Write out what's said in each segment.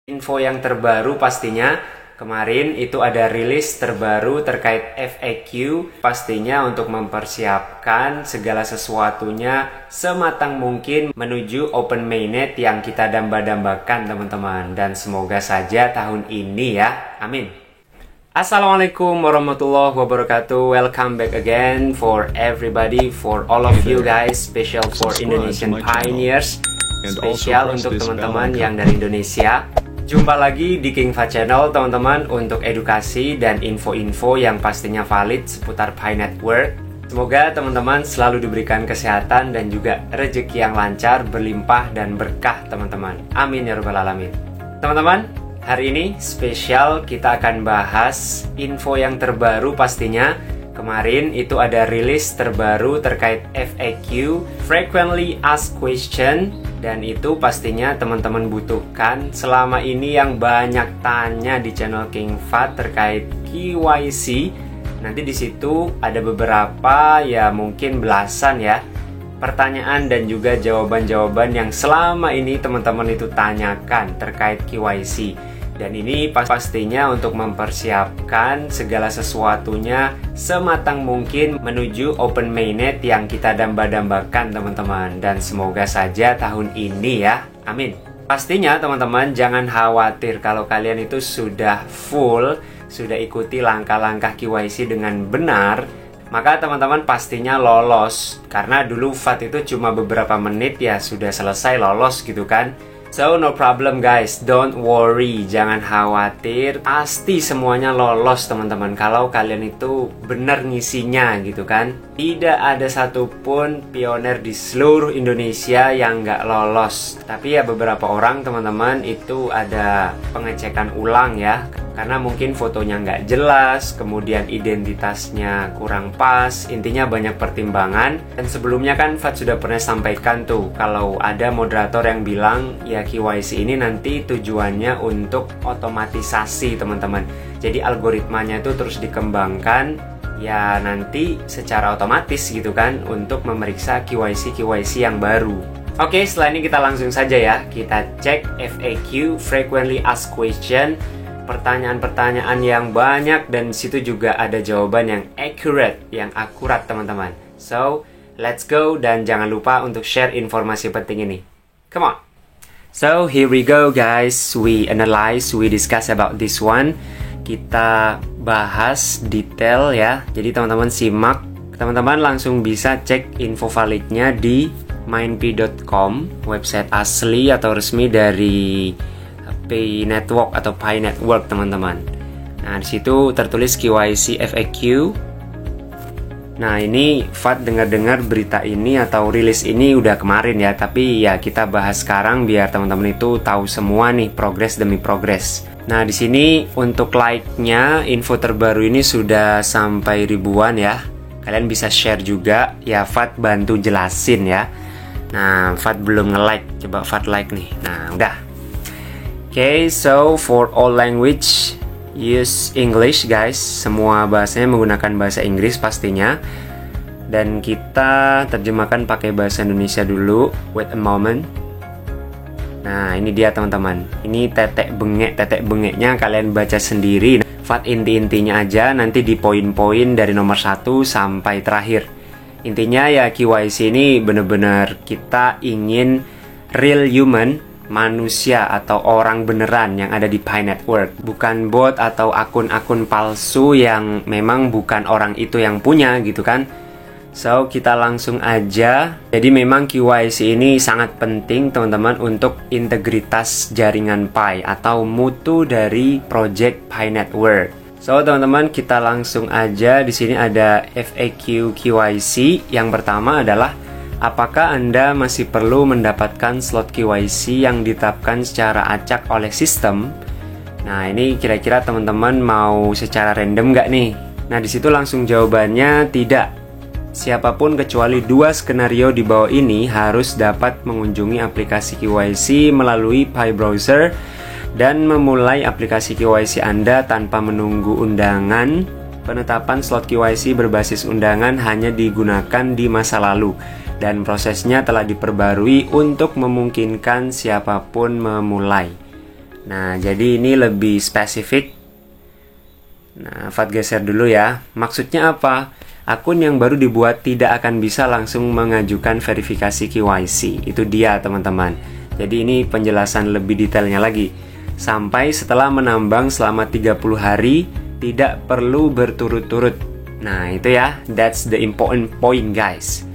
Info yang terbaru pastinya, kemarin itu ada rilis terbaru terkait FAQ, pastinya untuk mempersiapkan segala sesuatunya sematang mungkin menuju Open Mainnet yang kita damba-dambakan teman-teman. Dan semoga saja tahun ini ya, amin. Assalamualaikum warahmatullahi wabarakatuh. Welcome back again for everybody, for all of you guys, special for Indonesian pioneers, spesial untuk teman-teman yang dari Indonesia. Jumpa lagi di King Fahd Channel teman-teman untuk edukasi dan info-info yang pastinya valid seputar Pi Network. Semoga teman-teman selalu diberikan kesehatan dan juga rezeki yang lancar, berlimpah dan berkah teman-teman. Amin ya rabbal alamin. Teman-teman, hari ini spesial kita akan bahas info yang terbaru pastinya. Kemarin itu ada rilis terbaru terkait FAQ, Frequently Asked Question, dan itu pastinya teman-teman butuhkan selama ini yang banyak tanya di channel King Fahd terkait KYC. Nanti di situ ada beberapa, ya mungkin belasan ya, pertanyaan dan juga jawaban-jawaban yang selama ini teman-teman itu tanyakan terkait KYC. Dan ini pastinya untuk mempersiapkan segala sesuatunya sematang mungkin menuju Open Mainnet yang kita damba-dambakan teman-teman. Dan semoga saja tahun ini ya, amin. Pastinya teman-teman jangan khawatir kalau kalian itu sudah full, sudah ikuti langkah-langkah KYC dengan benar, maka teman-teman pastinya lolos. Karena dulu Fahd itu cuma beberapa menit ya sudah selesai lolos gitu kan. So no problem guys, don't worry, jangan khawatir, pasti semuanya lolos teman-teman kalau kalian itu benar ngisinya gitu kan. Tidak ada satupun pioner di seluruh Indonesia yang nggak lolos. Tapi ya beberapa orang teman-teman itu ada pengecekan ulang ya, karena mungkin fotonya nggak jelas, kemudian identitasnya kurang pas, intinya banyak pertimbangan. Dan sebelumnya kan Fahd sudah pernah sampaikan tuh, kalau ada moderator yang bilang ya KYC ini nanti tujuannya untuk otomatisasi teman-teman. Jadi algoritmanya itu terus dikembangkan, ya nanti secara otomatis gitu kan untuk memeriksa KYC yang baru. Oke, setelah ini kita langsung saja ya, kita cek FAQ, Frequently Asked Question, pertanyaan-pertanyaan yang banyak, dan situ juga ada jawaban yang accurate, yang akurat teman-teman. So, let's go, dan jangan lupa untuk share informasi penting ini. Come on! So, here we go guys, we analyze, we discuss about this one. Kita bahas detail ya, jadi teman-teman simak. Teman-teman langsung bisa cek info validnya di mindpi.com, website asli atau resmi dari Pi Network atau Pi Network teman-teman. Nah, di situ tertulis KYC FAQ. Nah, ini Fahd dengar-dengar berita ini atau rilis ini udah kemarin ya, tapi ya kita bahas sekarang biar teman-teman itu tahu semua nih progres demi progres. Nah, di sini untuk like-nya info terbaru ini sudah sampai ribuan ya. Kalian bisa share juga ya, Fahd bantu jelasin ya. Nah, Fahd belum nge-like, coba Fahd like nih. Nah, udah. Okay, so for all language use English guys, semua bahasanya menggunakan bahasa Inggris pastinya. Dan kita terjemahkan pakai bahasa Indonesia dulu. Wait a moment. Nah, ini dia teman-teman. Ini tetek bengeknya kalian baca sendiri. Fahd inti-intinya aja, nanti di poin-poin dari nomor 1 sampai terakhir. Intinya ya KYC ini bener-bener kita ingin real human, manusia atau orang beneran yang ada di Pi Network, bukan bot atau akun-akun palsu yang memang bukan orang itu yang punya gitu kan. So kita langsung aja. Jadi memang KYC ini sangat penting teman-teman untuk integritas jaringan Pi atau mutu dari project Pi Network. So teman-teman kita langsung aja. Di sini ada FAQ KYC. Yang pertama adalah, apakah Anda masih perlu mendapatkan slot KYC yang ditetapkan secara acak oleh sistem? Nah, ini kira-kira teman-teman mau secara random nggak nih? Nah, disitu langsung jawabannya tidak. Siapapun kecuali 2 skenario di bawah ini harus dapat mengunjungi aplikasi KYC melalui Pi Browser dan memulai aplikasi KYC Anda tanpa menunggu undangan. Penetapan slot KYC berbasis undangan hanya digunakan di masa lalu, dan prosesnya telah diperbarui untuk memungkinkan siapapun memulai. Nah, jadi ini lebih spesifik. Nah, Fat geser dulu ya. Maksudnya apa? Akun yang baru dibuat tidak akan bisa langsung mengajukan verifikasi KYC. Itu dia teman-teman. Jadi ini penjelasan lebih detailnya lagi. Sampai setelah menambang selama 30 hari, tidak perlu berturut-turut. Nah, itu ya. That's the important point, guys.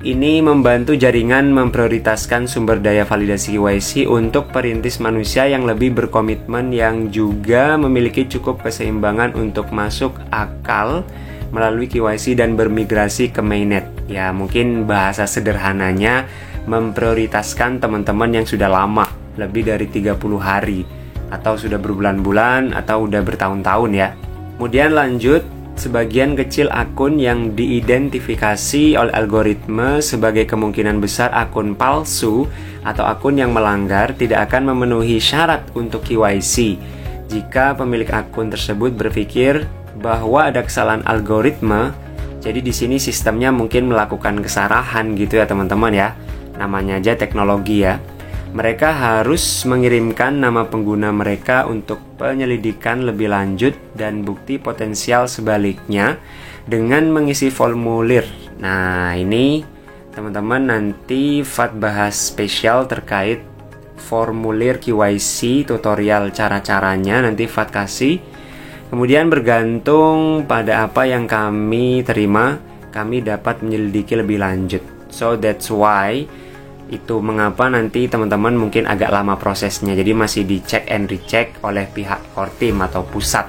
Ini membantu jaringan memprioritaskan sumber daya validasi KYC untuk perintis manusia yang lebih berkomitmen, yang juga memiliki cukup keseimbangan untuk masuk akal melalui KYC dan bermigrasi ke mainnet. Ya, mungkin bahasa sederhananya memprioritaskan teman-teman yang sudah lama, lebih dari 30 hari, atau sudah berbulan-bulan, atau udah bertahun-tahun ya. Kemudian lanjut, sebagian kecil akun yang diidentifikasi oleh algoritma sebagai kemungkinan besar akun palsu atau akun yang melanggar tidak akan memenuhi syarat untuk KYC jika pemilik akun tersebut berpikir bahwa ada kesalahan algoritma. Jadi di sini sistemnya mungkin melakukan kesalahan gitu ya teman-teman ya. Namanya aja teknologi ya. Mereka harus mengirimkan nama pengguna mereka untuk penyelidikan lebih lanjut dan bukti potensial sebaliknya dengan mengisi formulir. Nah, ini teman-teman nanti Fat bahas spesial terkait formulir KYC, tutorial cara-caranya nanti Fat kasih. Kemudian bergantung pada apa yang kami terima, kami dapat menyelidiki lebih lanjut. So that's why itu mengapa nanti teman-teman mungkin agak lama prosesnya. Jadi masih dicek and recheck oleh pihak core team atau pusat.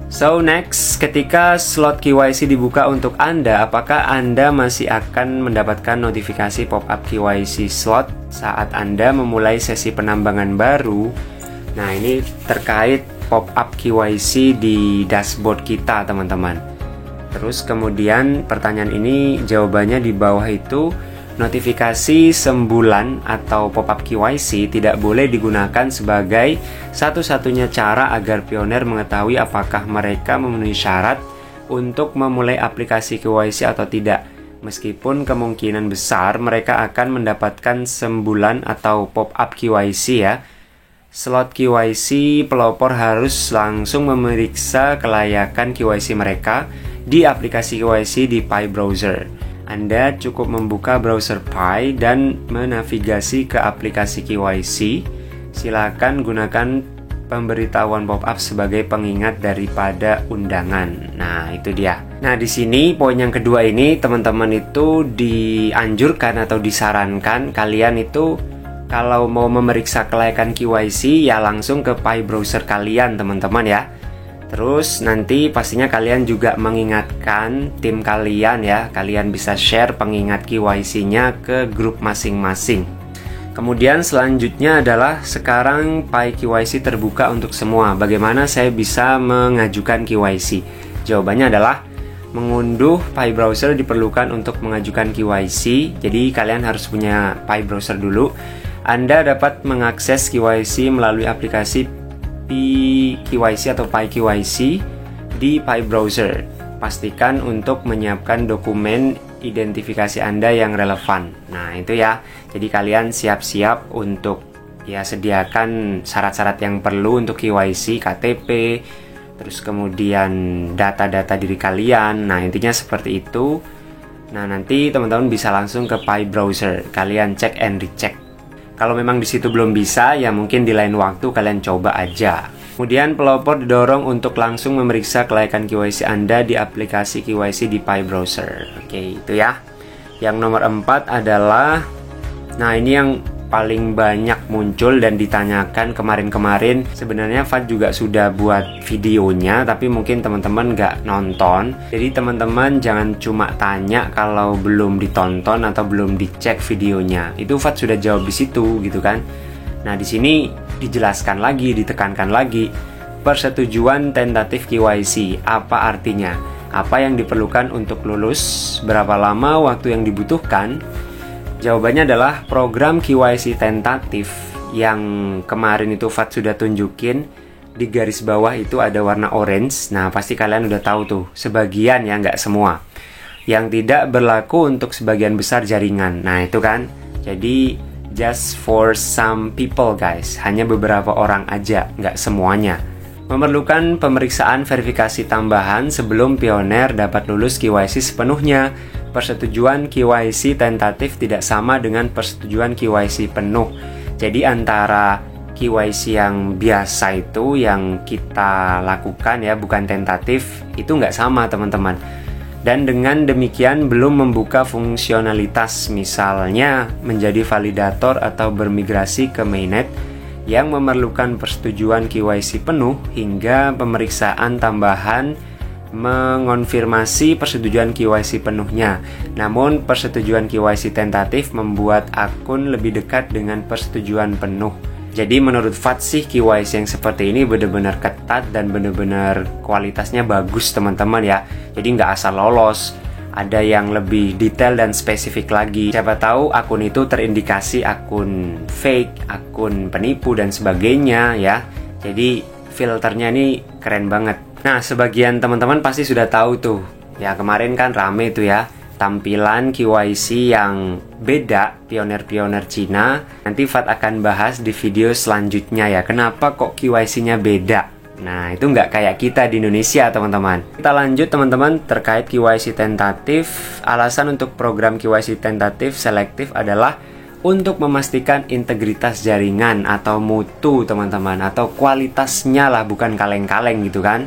So next, ketika slot KYC dibuka untuk Anda, apakah Anda masih akan mendapatkan notifikasi pop-up KYC slot saat Anda memulai sesi penambangan baru? Nah, ini terkait pop-up KYC di dashboard kita teman-teman. Terus kemudian pertanyaan ini jawabannya di bawah itu. Notifikasi sembulan atau pop-up KYC tidak boleh digunakan sebagai satu-satunya cara agar pioner mengetahui apakah mereka memenuhi syarat untuk memulai aplikasi KYC atau tidak. Meskipun kemungkinan besar mereka akan mendapatkan sembulan atau pop-up KYC ya. Slot KYC, pelopor harus langsung memeriksa kelayakan KYC mereka di aplikasi KYC di Pi Browser. Anda cukup membuka browser Pi dan menavigasi ke aplikasi KYC. Silakan gunakan pemberitahuan pop-up sebagai pengingat daripada undangan. Nah, itu dia. Nah, di sini poin yang kedua ini teman-teman itu dianjurkan atau disarankan kalian itu kalau mau memeriksa kelayakan KYC ya langsung ke Pi Browser kalian teman-teman ya. Terus nanti pastinya kalian juga mengingatkan tim kalian ya. Kalian bisa share pengingat KYC-nya ke grup masing-masing. Kemudian selanjutnya adalah sekarang Pi KYC terbuka untuk semua. Bagaimana saya bisa mengajukan KYC? Jawabannya adalah mengunduh Pi Browser diperlukan untuk mengajukan KYC. Jadi kalian harus punya Pi Browser dulu. Anda dapat mengakses KYC melalui aplikasi KYC atau Pi KYC di Pi Browser. Pastikan untuk menyiapkan dokumen identifikasi Anda yang relevan. Nah, itu ya. Jadi kalian siap-siap untuk ya sediakan syarat-syarat yang perlu untuk KYC, KTP, terus kemudian data-data diri kalian. Nah, intinya seperti itu. Nah, nanti teman-teman bisa langsung ke Pi Browser. Kalian cek and recheck. Kalau memang di situ belum bisa, ya mungkin di lain waktu kalian coba aja. Kemudian pelopor didorong untuk langsung memeriksa kelayakan KYC Anda di aplikasi KYC di Pi Browser. Oke, itu ya. Yang nomor 4 adalah, nah ini yang paling banyak muncul dan ditanyakan kemarin-kemarin. Sebenarnya Fat juga sudah buat videonya, tapi mungkin teman-teman nggak nonton. Jadi teman-teman jangan cuma tanya kalau belum ditonton atau belum dicek videonya. Itu Fat sudah jawab di situ gitu kan. Nah, di sini dijelaskan lagi, ditekankan lagi. Persetujuan tentatif KYC, apa artinya? Apa yang diperlukan untuk lulus? Berapa lama waktu yang dibutuhkan? Jawabannya adalah program KYC tentatif yang kemarin itu Fat sudah tunjukin. Di garis bawah itu ada warna orange. Nah, pasti kalian udah tahu tuh, sebagian ya, nggak semua. Yang tidak berlaku untuk sebagian besar jaringan. Nah, itu kan. Jadi just for some people guys, hanya beberapa orang aja, nggak semuanya. Memerlukan pemeriksaan verifikasi tambahan sebelum pioner dapat lulus KYC sepenuhnya. Persetujuan KYC tentatif tidak sama dengan persetujuan KYC penuh. Jadi antara KYC yang biasa itu yang kita lakukan ya, bukan tentatif, itu nggak sama teman-teman. Dan dengan demikian belum membuka fungsionalitas, misalnya menjadi validator atau bermigrasi ke mainnet yang memerlukan persetujuan KYC penuh hingga pemeriksaan tambahan mengonfirmasi persetujuan KYC penuhnya. Namun persetujuan KYC tentatif membuat akun lebih dekat dengan persetujuan penuh. Jadi menurut Fat sih KYC yang seperti ini benar-benar ketat dan benar-benar kualitasnya bagus teman-teman ya. Jadi nggak asal lolos, ada yang lebih detail dan spesifik lagi. Siapa tahu akun itu terindikasi akun fake, akun penipu dan sebagainya ya. Jadi filternya ini keren banget. Nah, sebagian teman-teman pasti sudah tahu tuh. Ya, kemarin kan rame tuh ya, tampilan KYC yang beda, pioner-pioner Cina. Nanti Fat akan bahas di video selanjutnya ya, kenapa kok KYC-nya beda. Nah, itu nggak kayak kita di Indonesia teman-teman. Kita lanjut teman-teman terkait KYC tentatif. Alasan untuk program KYC tentatif selektif adalah untuk memastikan integritas jaringan atau mutu teman-teman, atau kualitasnya lah, bukan kaleng-kaleng gitu kan.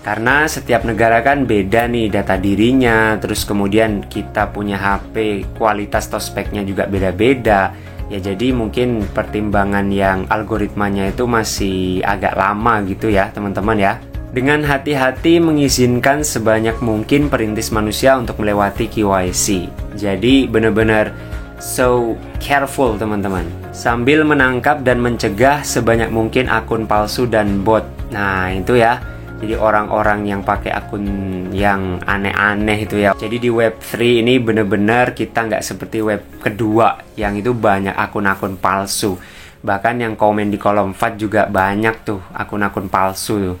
Karena setiap negara kan beda nih data dirinya, terus kemudian kita punya HP, kualitas atau speknya juga beda-beda. Ya jadi mungkin pertimbangan yang algoritmanya itu masih agak lama gitu ya teman-teman ya. Dengan hati-hati mengizinkan sebanyak mungkin perintis manusia untuk melewati KYC. Jadi benar-benar so careful teman-teman. Sambil menangkap dan mencegah sebanyak mungkin akun palsu dan bot. Nah itu ya. Jadi orang-orang yang pakai akun yang aneh-aneh itu ya. Jadi di Web3 ini bener-bener kita nggak seperti web kedua yang itu banyak akun-akun palsu. Bahkan yang komen di kolom Fat juga banyak tuh akun-akun palsu.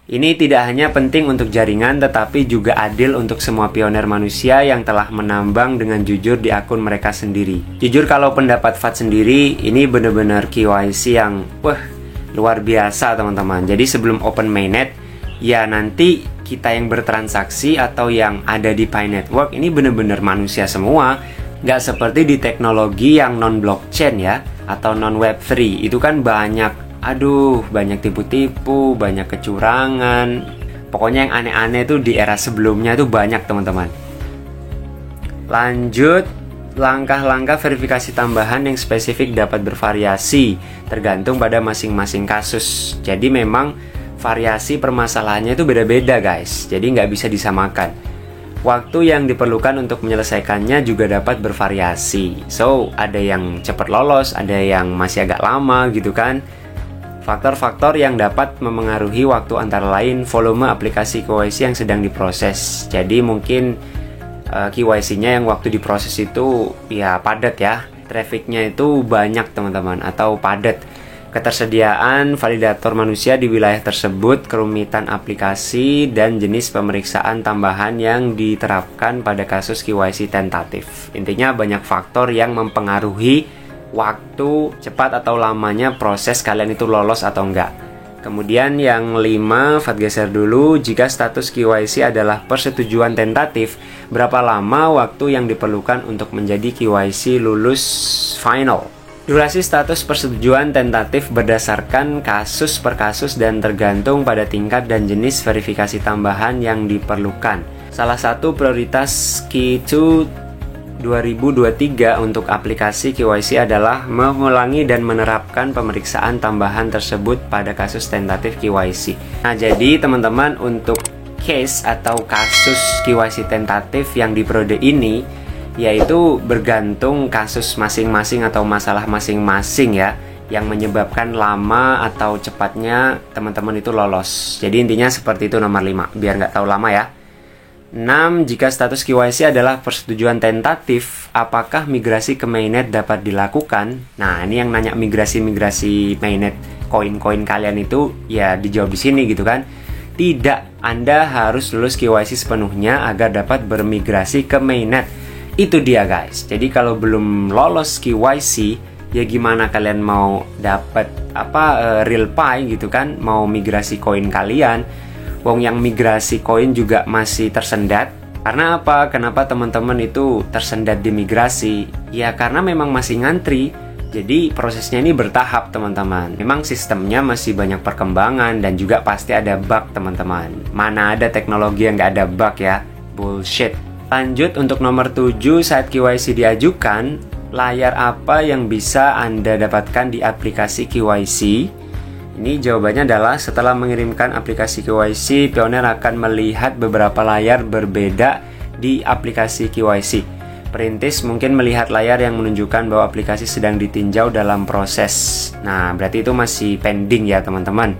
Ini tidak hanya penting untuk jaringan tetapi juga adil untuk semua pioner manusia yang telah menambang dengan jujur di akun mereka sendiri. Jujur kalau pendapat Fat sendiri, ini bener-bener KYC yang luar biasa teman-teman. Jadi sebelum open mainnet, ya nanti kita yang bertransaksi atau yang ada di Pi Network ini benar-benar manusia semua. Nggak seperti di teknologi yang non-blockchain ya, atau non-web3. Itu kan banyak, banyak tipu-tipu, banyak kecurangan. Pokoknya yang aneh-aneh tuh di era sebelumnya tuh banyak teman-teman. Lanjut. Langkah-langkah verifikasi tambahan yang spesifik dapat bervariasi tergantung pada masing-masing kasus. Jadi memang variasi permasalahannya itu beda-beda guys. Jadi nggak bisa disamakan. Waktu yang diperlukan untuk menyelesaikannya juga dapat bervariasi. So, ada yang cepat lolos, ada yang masih agak lama gitu kan. Faktor-faktor yang dapat memengaruhi waktu antara lain volume aplikasi KYC yang sedang diproses. Jadi mungkin KYC-nya yang waktu diproses itu ya padat ya, trafficnya itu banyak teman-teman atau padat. Ketersediaan validator manusia di wilayah tersebut, kerumitan aplikasi, dan jenis pemeriksaan tambahan yang diterapkan pada kasus KYC tentatif. Intinya banyak faktor yang mempengaruhi waktu cepat atau lamanya proses kalian itu lolos atau enggak. Kemudian yang 5, Fat geser dulu, jika status KYC adalah persetujuan tentatif, berapa lama waktu yang diperlukan untuk menjadi KYC lulus final? Durasi status persetujuan tentatif berdasarkan kasus per kasus dan tergantung pada tingkat dan jenis verifikasi tambahan yang diperlukan. Salah satu prioritas Q2 2023 untuk aplikasi KYC adalah mengulangi dan menerapkan pemeriksaan tambahan tersebut pada kasus tentatif KYC. Nah, jadi teman-teman untuk case atau kasus KYC tentatif yang di periode ini, yaitu bergantung kasus masing-masing atau masalah masing-masing ya, yang menyebabkan lama atau cepatnya teman-teman itu lolos. Jadi intinya seperti itu nomor 5, biar nggak tahu lama ya. 6. Jika status KYC adalah persetujuan tentatif, apakah migrasi ke mainnet dapat dilakukan? Nah, ini yang nanya migrasi mainnet koin-koin kalian itu ya dijawab di sini gitu kan. Tidak, Anda harus lulus KYC sepenuhnya agar dapat bermigrasi ke mainnet. Itu dia guys. Jadi kalau belum lolos KYC, Ya gimana kalian mau dapat real Pi gitu kan, mau migrasi koin kalian, wong yang migrasi koin juga masih tersendat. Karena apa? Kenapa teman-teman itu tersendat di migrasi? Ya karena memang masih ngantri. Jadi prosesnya ini bertahap teman-teman. Memang sistemnya masih banyak perkembangan dan juga pasti ada bug teman-teman. Mana ada teknologi yang nggak ada bug ya? Bullshit. Lanjut untuk nomor 7, saat KYC diajukan, layar apa yang bisa Anda dapatkan di aplikasi KYC? Ini jawabannya adalah setelah mengirimkan aplikasi KYC, Pioneer akan melihat beberapa layar berbeda di aplikasi KYC. Perintis mungkin melihat layar yang menunjukkan bahwa aplikasi sedang ditinjau dalam proses. Nah, berarti itu masih pending ya teman-teman.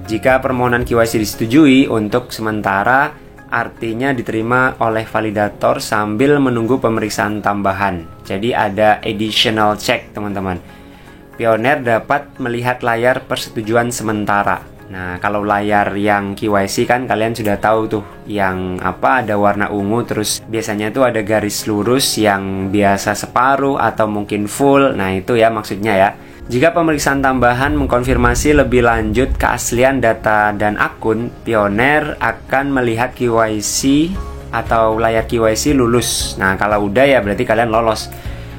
Jika permohonan KYC disetujui, untuk sementara artinya diterima oleh validator sambil menunggu pemeriksaan tambahan. Jadi ada additional check teman-teman. Pioneer dapat melihat layar persetujuan sementara. Nah, kalau layar yang KYC kan kalian sudah tahu tuh, yang ada warna ungu, terus biasanya tuh ada garis lurus yang biasa separuh atau mungkin full. Nah, itu ya maksudnya ya. Jika pemeriksaan tambahan mengkonfirmasi lebih lanjut keaslian data dan akun, Pioneer akan melihat KYC atau layar KYC lulus. Nah, kalau udah ya berarti kalian lolos.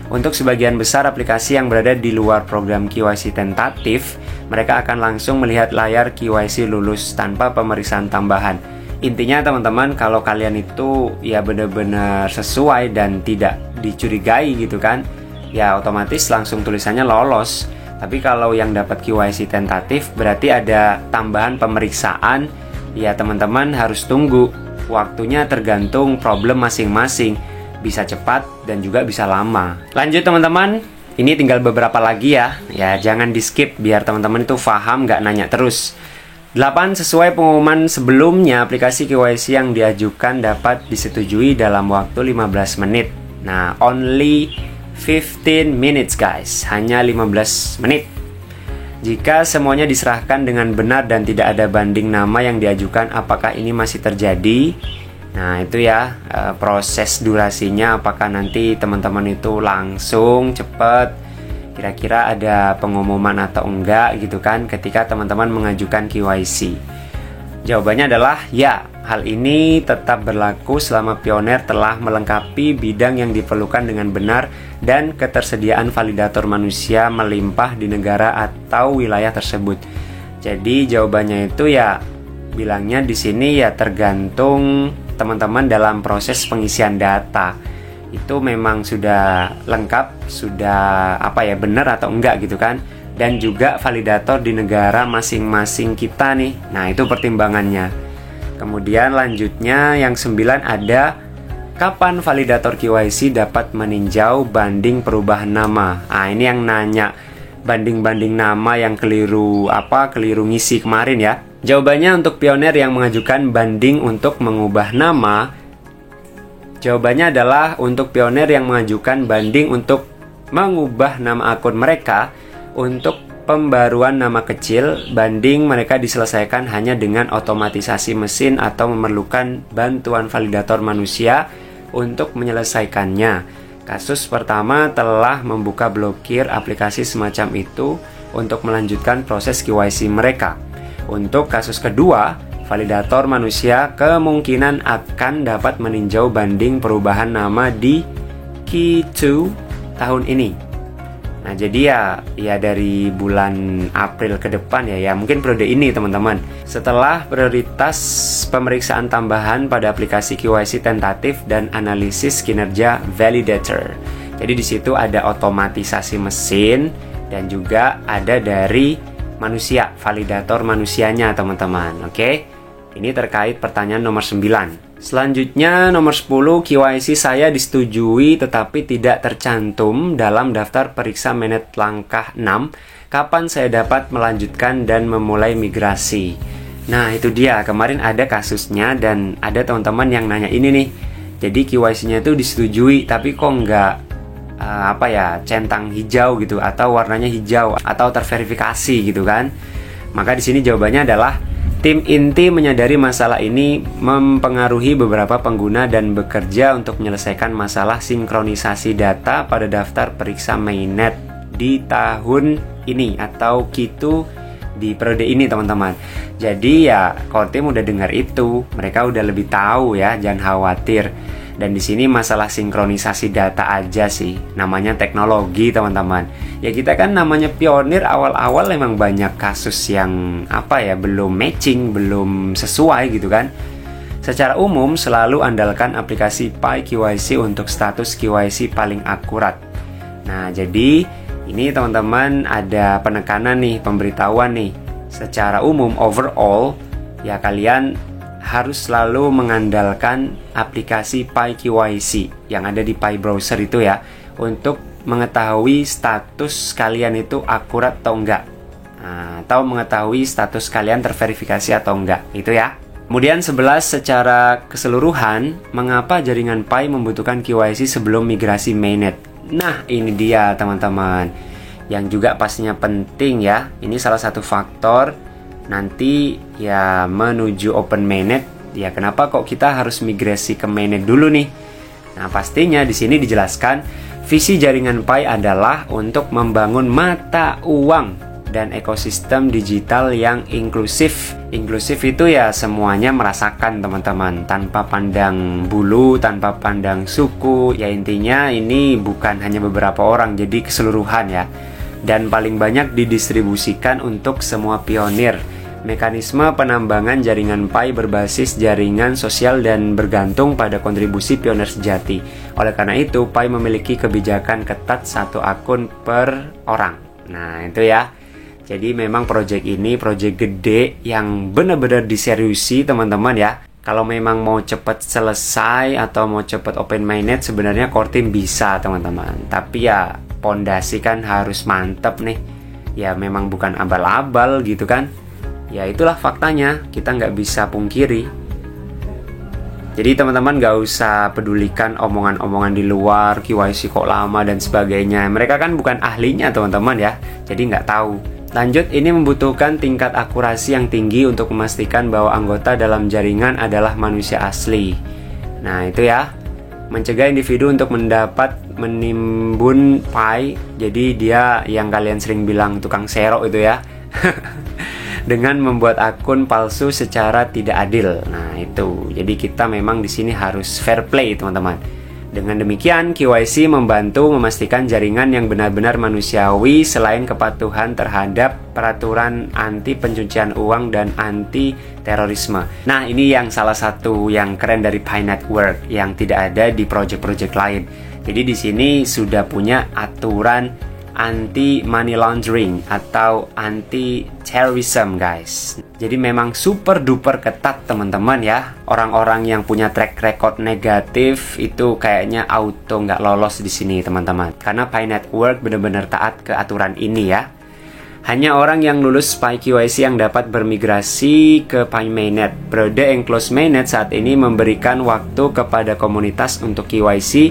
Untuk sebagian besar aplikasi yang berada di luar program KYC tentatif, mereka akan langsung melihat layar KYC lulus tanpa pemeriksaan tambahan. Intinya teman-teman, kalau kalian itu ya benar-benar sesuai dan tidak dicurigai gitu kan, ya otomatis langsung tulisannya lolos. Tapi kalau yang dapat KYC tentatif berarti ada tambahan pemeriksaan, ya teman-teman harus tunggu. Waktunya tergantung problem masing-masing. Bisa cepat dan juga bisa lama. Lanjut teman-teman, ini tinggal beberapa lagi ya. Ya jangan di skip biar teman-teman itu paham, nggak nanya terus. 8. Sesuai pengumuman sebelumnya, aplikasi KYC yang diajukan dapat disetujui dalam waktu 15 menit. Nah, only 15 minutes guys, hanya 15 menit. Jika semuanya diserahkan dengan benar dan tidak ada banding nama yang diajukan, apakah ini masih terjadi? Nah itu ya proses durasinya, apakah nanti teman-teman itu langsung cepet, kira-kira ada pengumuman atau enggak gitu kan ketika teman-teman mengajukan KYC. Jawabannya adalah ya, hal ini tetap berlaku selama Pioneer telah melengkapi bidang yang diperlukan dengan benar dan ketersediaan validator manusia melimpah di negara atau wilayah tersebut. Jadi jawabannya itu ya, bilangnya di sini ya tergantung teman-teman dalam proses pengisian data. Itu memang sudah lengkap, sudah benar atau enggak gitu kan. Dan juga validator di negara masing-masing kita nih. Nah, itu pertimbangannya. Kemudian lanjutnya yang 9 ada kapan validator KYC dapat meninjau banding perubahan nama. Nah, ini yang nanya banding-banding nama yang keliru ngisi kemarin ya. Jawabannya untuk Pioneer yang mengajukan banding untuk mengubah nama, jawabannya adalah untuk Pioneer yang mengajukan banding untuk mengubah nama akun mereka. Untuk pembaruan nama kecil, banding mereka diselesaikan hanya dengan otomatisasi mesin atau memerlukan bantuan validator manusia untuk menyelesaikannya. Kasus pertama telah membuka blokir aplikasi semacam itu untuk melanjutkan proses KYC mereka. Untuk kasus kedua, validator manusia kemungkinan akan dapat meninjau banding perubahan nama di Q2 tahun ini. Nah, jadi ya dari bulan April ke depan ya mungkin periode ini teman-teman. Setelah prioritas pemeriksaan tambahan pada aplikasi KYC tentatif dan analisis kinerja validator. Jadi di situ ada otomatisasi mesin dan juga ada dari manusia, validator manusianya teman-teman. Oke. Ini terkait pertanyaan nomor 9. Selanjutnya nomor 10, KYC saya disetujui tetapi tidak tercantum dalam daftar periksa menet langkah 6. Kapan saya dapat melanjutkan dan memulai migrasi? Nah itu dia, kemarin ada kasusnya dan ada teman-teman yang nanya ini nih. Jadi KYC-nya itu disetujui tapi kok nggak centang hijau gitu atau warnanya hijau atau terverifikasi gitu kan. Maka di sini jawabannya adalah tim inti menyadari masalah ini mempengaruhi beberapa pengguna dan bekerja untuk menyelesaikan masalah sinkronisasi data pada daftar periksa mainnet di tahun ini atau Q2 di periode ini teman-teman. Jadi ya core team udah dengar itu, mereka udah lebih tahu ya, jangan khawatir. Dan di sini masalah sinkronisasi data aja sih, namanya teknologi teman-teman. Ya kita kan namanya pionir, awal-awal emang banyak kasus yang belum matching, belum sesuai gitu kan. Secara umum selalu andalkan aplikasi Pi KYC untuk status KYC paling akurat. Nah jadi ini teman-teman ada penekanan nih, pemberitahuan nih. Secara umum overall ya kalian harus selalu mengandalkan aplikasi Pi KYC yang ada di Pi browser itu ya, untuk mengetahui status kalian itu akurat atau enggak, atau mengetahui status kalian terverifikasi atau enggak, itu ya. Kemudian 11, secara keseluruhan mengapa jaringan Pi membutuhkan KYC sebelum migrasi mainnet. Nah ini dia teman-teman, yang juga pastinya penting ya. Ini salah satu faktor nanti ya menuju open mainnet. Ya kenapa kok kita harus migrasi ke mainnet dulu nih? Nah pastinya di sini dijelaskan visi jaringan Pi adalah untuk membangun mata uang dan ekosistem digital yang inklusif. Inklusif itu ya semuanya merasakan teman-teman, tanpa pandang bulu, tanpa pandang suku. Ya intinya ini bukan hanya beberapa orang, jadi keseluruhan ya. Dan paling banyak didistribusikan untuk semua pionir. Mekanisme penambangan jaringan Pi berbasis jaringan sosial dan bergantung pada kontribusi pionir sejati. Oleh karena itu, Pi memiliki kebijakan ketat satu akun per orang. Nah, itu ya. Jadi memang project ini project gede yang benar-benar diseriusi teman-teman ya. Kalau memang mau cepat selesai atau mau cepat open mainnet, sebenarnya core team bisa teman-teman. Tapi ya pondasi kan harus mantep nih. Ya memang bukan abal-abal gitu kan. Ya itulah faktanya, kita nggak bisa pungkiri. Jadi teman-teman nggak usah pedulikan omongan-omongan di luar, KYC kok lama dan sebagainya. Mereka kan bukan ahlinya teman-teman ya, jadi nggak tahu. Lanjut, ini membutuhkan tingkat akurasi yang tinggi untuk memastikan bahwa anggota dalam jaringan adalah manusia asli. Nah itu ya, mencegah individu untuk mendapat menimbun Pi. Jadi dia yang kalian sering bilang tukang serok itu ya. Dengan membuat akun palsu secara tidak adil. Nah, itu. Jadi kita memang di sini harus fair play, teman-teman. Dengan demikian, KYC membantu memastikan jaringan yang benar-benar manusiawi selain kepatuhan terhadap peraturan anti pencucian uang dan anti terorisme. Nah, ini yang salah satu yang keren dari Pi Network yang tidak ada di project-project lain. Jadi di sini sudah punya aturan anti money laundering atau anti terrorism guys. Jadi memang super duper ketat teman-teman ya. Orang-orang yang punya track record negatif itu kayaknya auto nggak lolos di sini teman-teman. Karena Pi Network benar-benar taat ke aturan ini ya. Hanya orang yang lulus Pi KYC yang dapat bermigrasi ke Pi Mainnet. Periode enclosed mainnet saat ini memberikan waktu kepada komunitas untuk KYC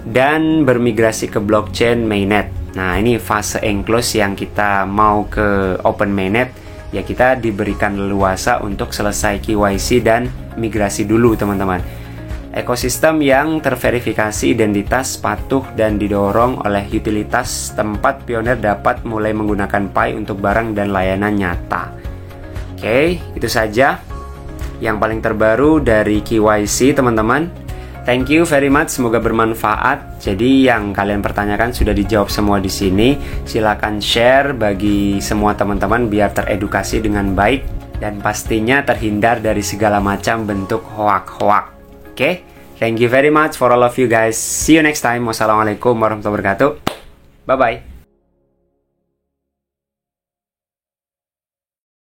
dan bermigrasi ke blockchain mainnet. Nah ini fase enclose yang kita mau ke open mainnet, ya kita diberikan leluasa untuk selesai KYC dan migrasi dulu teman-teman. Ekosistem yang terverifikasi identitas patuh dan didorong oleh utilitas tempat pionir dapat mulai menggunakan Pi untuk barang dan layanan nyata. Oke, itu saja yang paling terbaru dari KYC teman-teman. Thank you very much, semoga bermanfaat. Jadi yang kalian pertanyakan sudah dijawab semua di sini. Silakan share bagi semua teman-teman biar teredukasi dengan baik dan pastinya terhindar dari segala macam bentuk hoak-hoak. Oke, thank you very much for all of you guys. See you next time. Wassalamualaikum warahmatullahi wabarakatuh. Bye bye.